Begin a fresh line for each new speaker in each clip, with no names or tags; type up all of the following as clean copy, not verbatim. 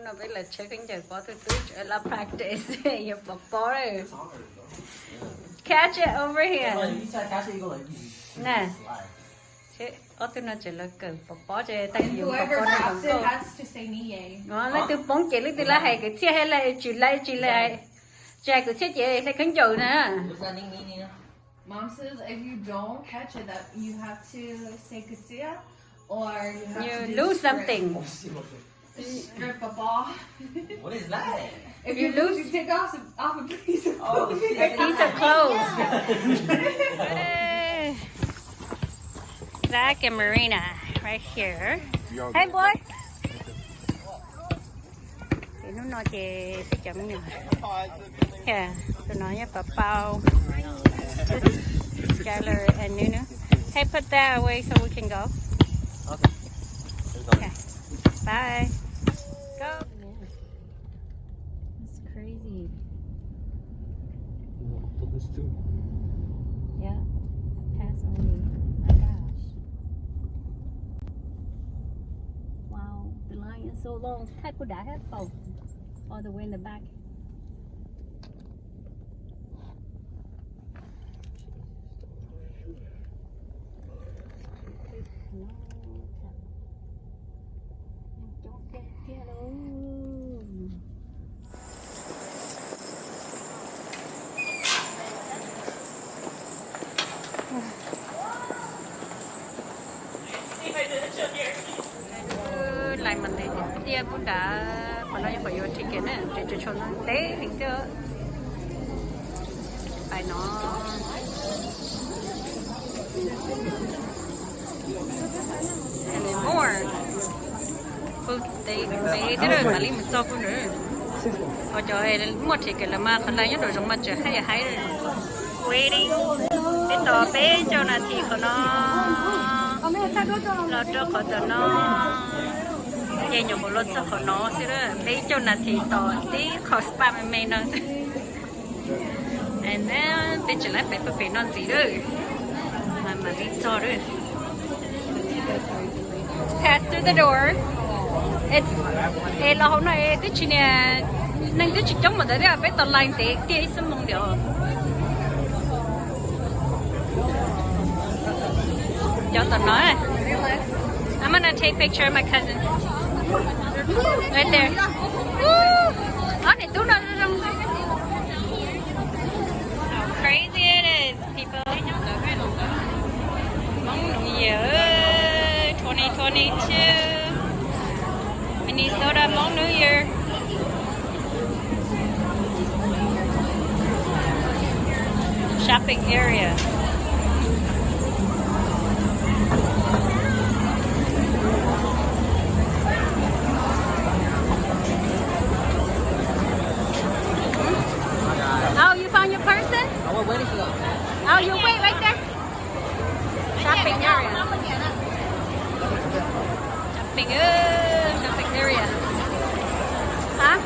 nó biết là chơi kinh trời có tôi là practice your ball. Catch it over here. Nè. Chứ ở tôi nó chỉ là cái ball chơi tay dùng ball nó không có. Nó là tôi bóng chỉ lấy tôi là hay cái chia hay là chỉ lại chạy cái chia chỉ là kinh trời nè.
Mom says if you don't catch it, that you have to say tsiab or you have
You
to
lose something.
strip a ball.
What is that?
If you lose, you take off a piece of clothing.
A piece of clothes. Back in Marina, right here. Hey boy. Thì nó nói chị sẽ chậm nhiều. Yeah, tôi nói nhé, bà bao. Skylar and Nunu. Hey, put that away so we can go. Okay. Bye. Go. It's crazy.
This too.
Yeah. Pass only. My gosh. Wow. The line is so long. Thái cô đã hết phòng. All the way in the back. Lại mình thì tia cũng đã mà nó phải vô thì kia nè để cho nó té thì chứ phải nó and then more food they thế rồi mà lấy một tô cũng nữa ở chỗ này một thì cái là mà còn lại nhất rồi giống mà chờ hay rồi waiting cái tòa bé cho nó thì của nó cho khỏi tờ nó cái nhiều một lốt cho khỏi nó xí đó bé cho nó thì tòa tí khỏi spa mày nó and then bé trở lại bé nó gì đó mà đi cho đó pass through the door it's là hôm nay cái chuyện này nên cái chuyện trong mà đấy là bé tòa line thì kia xem mong được cho tao nói I'm gonna take picture of my cousin right there. Woo! Này tú nó trong how crazy it is, people. Hmong New Year 2022 Minnesota Hmong New Year. Shopping area. Oh, you found your person?
I was waiting for them.
Oh, you wait right there. Shopping area. Shopping area. Huh?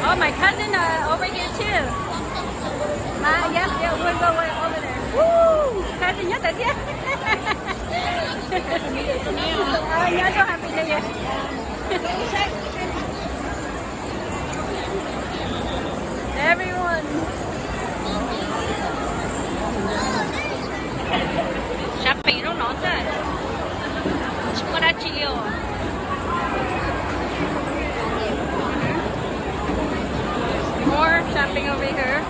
Oh, my cousin over here too. Yes, yeah, we'll go over there. Woo! Cousin nhất đấy chứ. Nhớ cho happy New Year. Everyone. Shopping nó nón ra. Chúng ta đã chi liều. More shopping over here.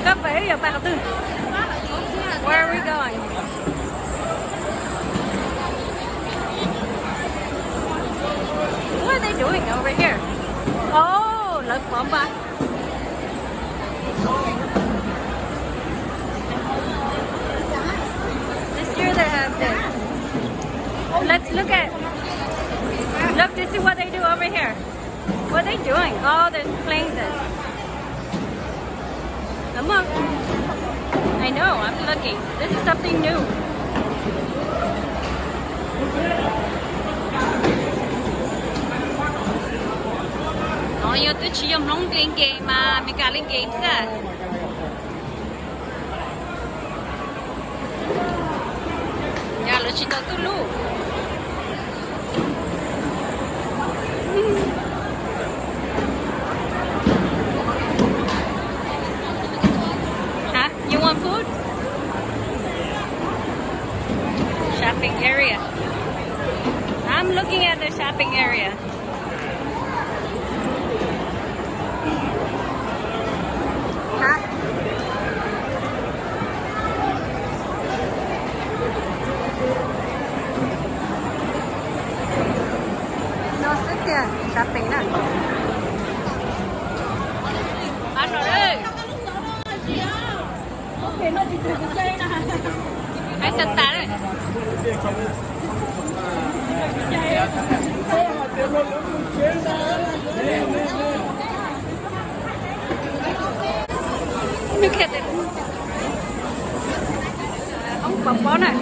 Các bé giờ bạn tư. Where are we going? What are they doing over here? Oh, look, bomba. This year they have this. Oh, let's look at. Look, this is what they do over here. What are they doing? Oh, they're playing this. Come on. I know, I'm looking. This is something new. giờ tôi chỉ dùng nông lên game mà mình cả lên game sao? Giờ là chỉ tao tôi lu. Huh? You want food? Shopping area. I'm looking at the shopping area. Huh? Nó xích kìa, shopping nè. Ăn rồi đấy. Anh tân tá đấy. Look at it. Ông bóng bó này.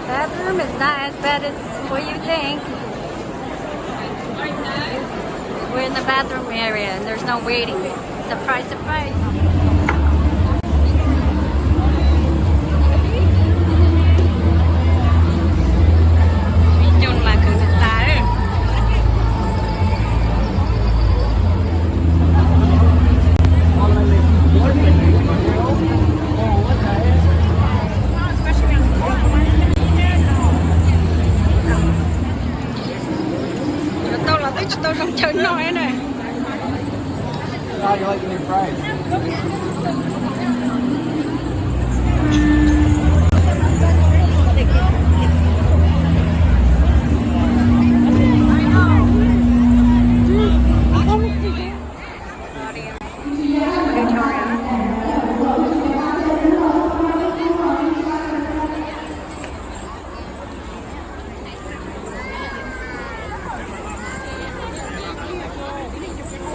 Bathroom is not as bad as what you think. We're in the bathroom area and there's no waiting. Surprise, surprise. Tôi không chơi nổi này.
How do you like your fries?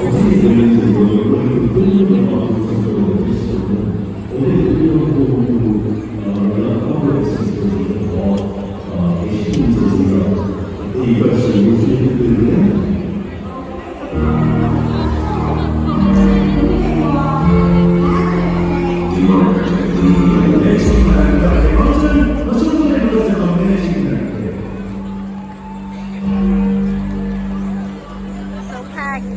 So packed.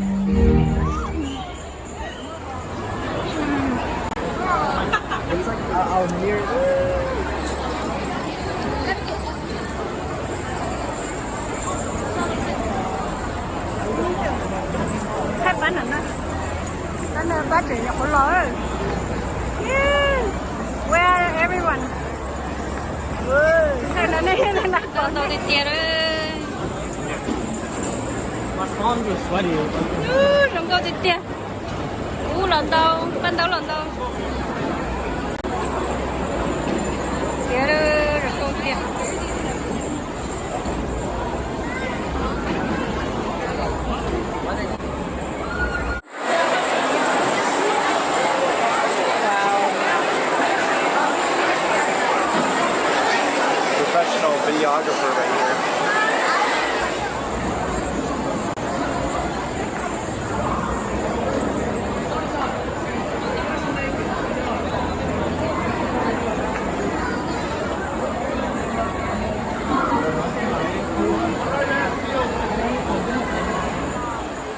It's like I'll near.
Hết bánh rồi đó. Bánh này bác chị nhập khổ lỗi. Yeah. Where are everyone? Đây là đây là đặt con tôi đi chia đó.
My palms are sweaty.
Đừng có đi chia. Lần đâu, ban đầu lần đâu. Chia đó, rồi cô chia.
Professional videographer right here.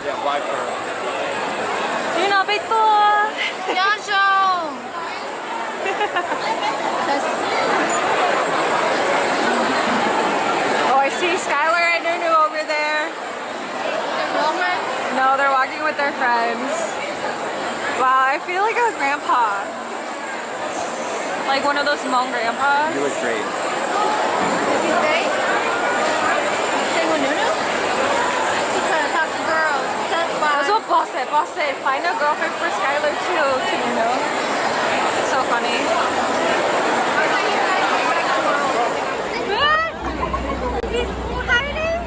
Yeah, bye for her.
You know, big boy. Oh, I see Skylar and Nunu over there. No, they're walking with their friends. Wow, I feel like a grandpa. Like one of those Hmong grandpas.
You look great.
That's what Boss said. Find a girlfriend for Skylar too, you know. So funny. He's hiding?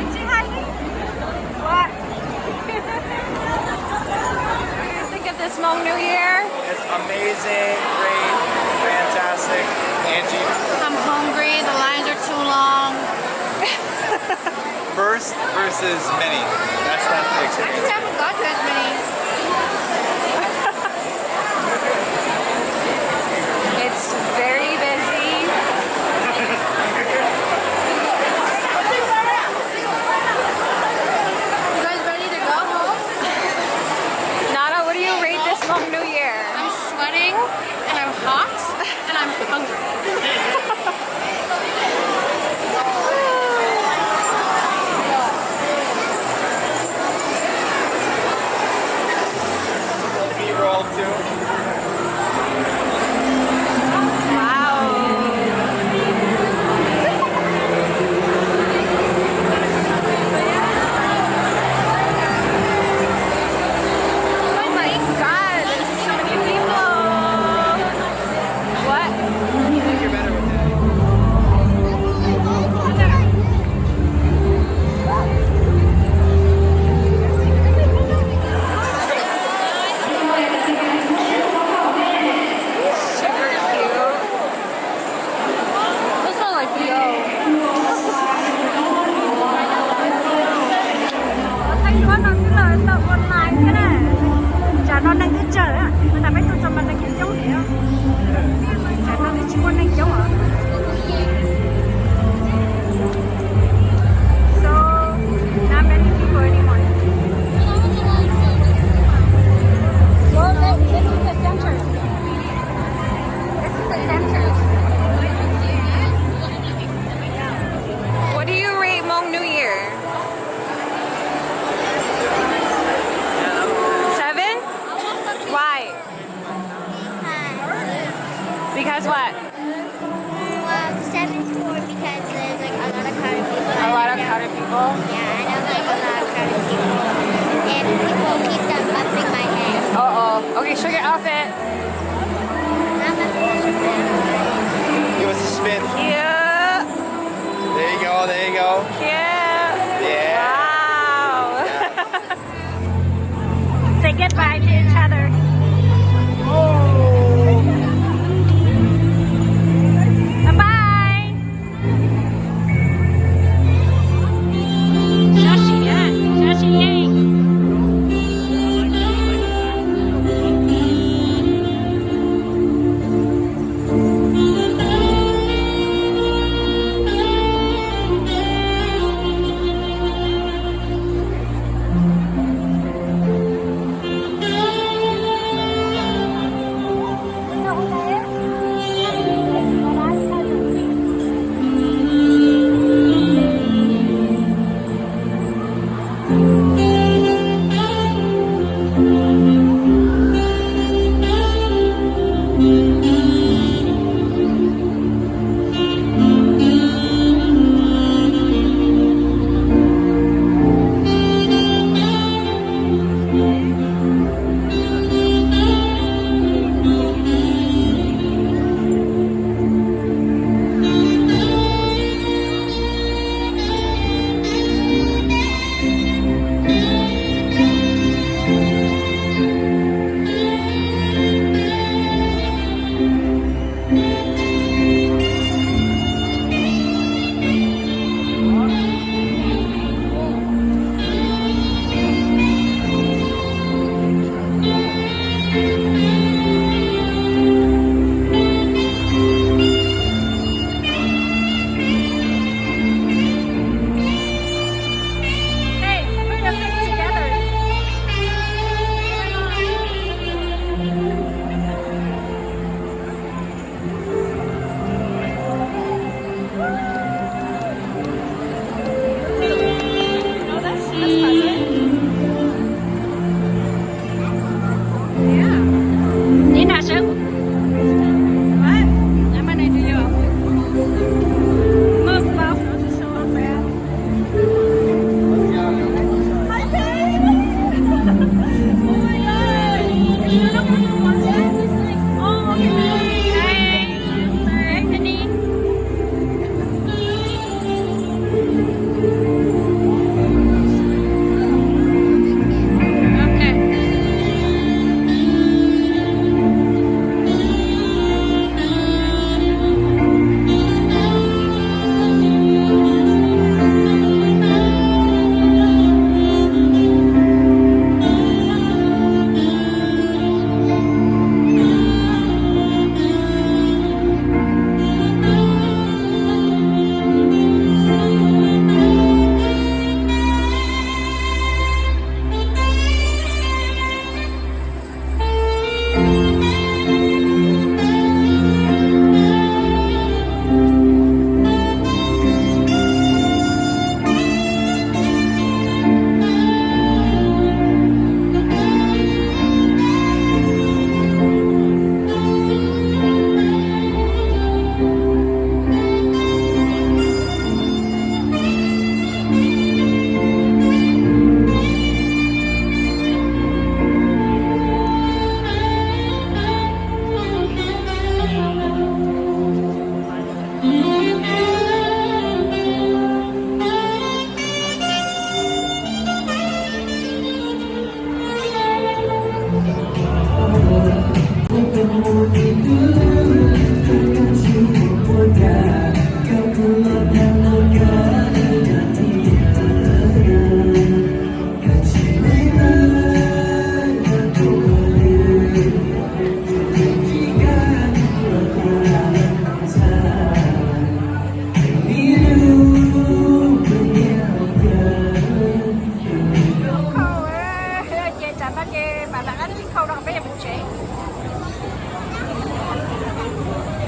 Is he hiding? What? What do you think of this Hmong New Year?
It's amazing, great, fantastic. Angie,
I'm hungry. The lines are too long.
first versus many. That's the
I
experience.
just haven't got to as many.
It's very busy.
You guys ready to go home?
Nana, what do you rate this Hmong New Year?
I'm sweating and I'm hot and I'm hungry.
B-roll too.
Oh my God, there's so many people. What?
I think you're better with that.
Super cute. Those smell like yo. Thấy có nó cái lời tao online cái này. Chả nó đang cứ chờ á. Mà tại mấy tôi cho mình đang kiếm giống vậy á. Chả nó đi chỉ quan đang giống à. So, not many people anymore. Well, this is the center. This is the center. What do you rate Hmong New Year? 7? Why? Because what?
Well, 7-4 because there's like a lot of crowded people.
A lot of crowded people.
Yeah, I don't like a lot of crowded people. And people keep them bumping my head.
Uh-oh. Okay, show your outfit.
I'm a fisherman.
Give us a spin.
Yeah.
There you go, there you go.
Yeah.
Yeah.
Wow. bye to each other. Bye bye. Shashi, yeah. Shashi, yay.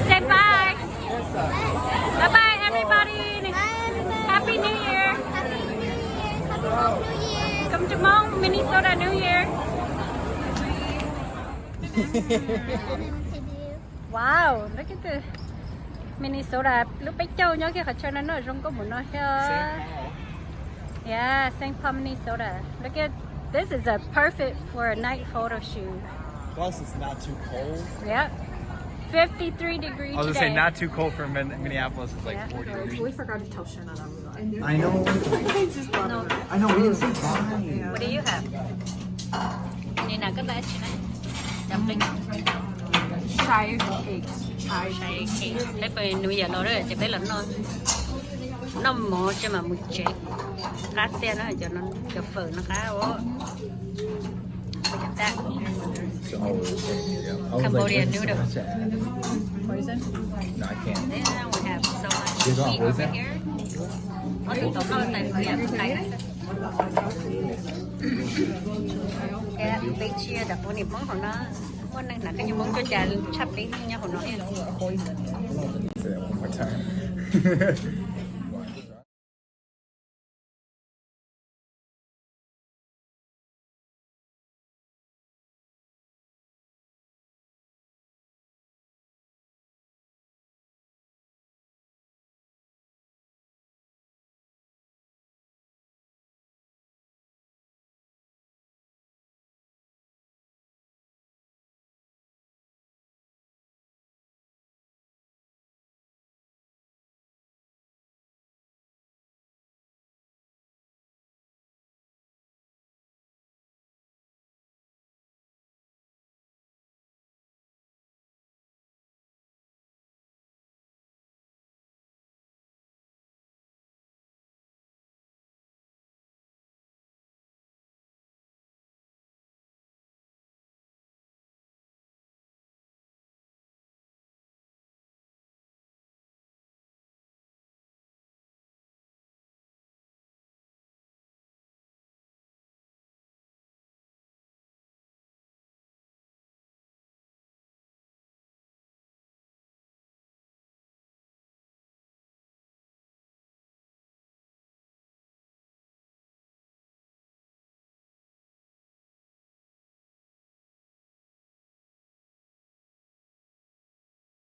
Say bye. Bye bye everybody. Happy New Year. Come to Hmong Minnesota New Year. Wow, look at the Minnesota. Lúc bấy châu nhớ kia khởi cho nó rong có một nó here. Yeah, St. Paul, Minnesota. Look at this is a perfect for a night photo shoot.
Plus, it's not too cold.
Yep. 53 degrees
I was gonna
today.
say not too cold for Minneapolis. It's like
Yeah.
40 degrees.
We forgot to tell Shannon that we got.
I know.
I just thought of it.
I know. We didn't say bye.
What do you have? Nina. nào cái tay chị này chấm linh
Shire cakes.
sai cái thế bây nuôi giờ nó đấy chỉ biết là nó mò cho mà một chế cá xe nó cho nó cho phở nó khá quá that Cambodian noodle.
Poison?
No, I can't.
Then we have so much
You don't
meat
have
over
poison?
here. Có thể tổng nó tại vì này cái bánh chia đặc của niệm món của nó món này là cái món cho trà chắp bánh nhau của nó
Say that one more time.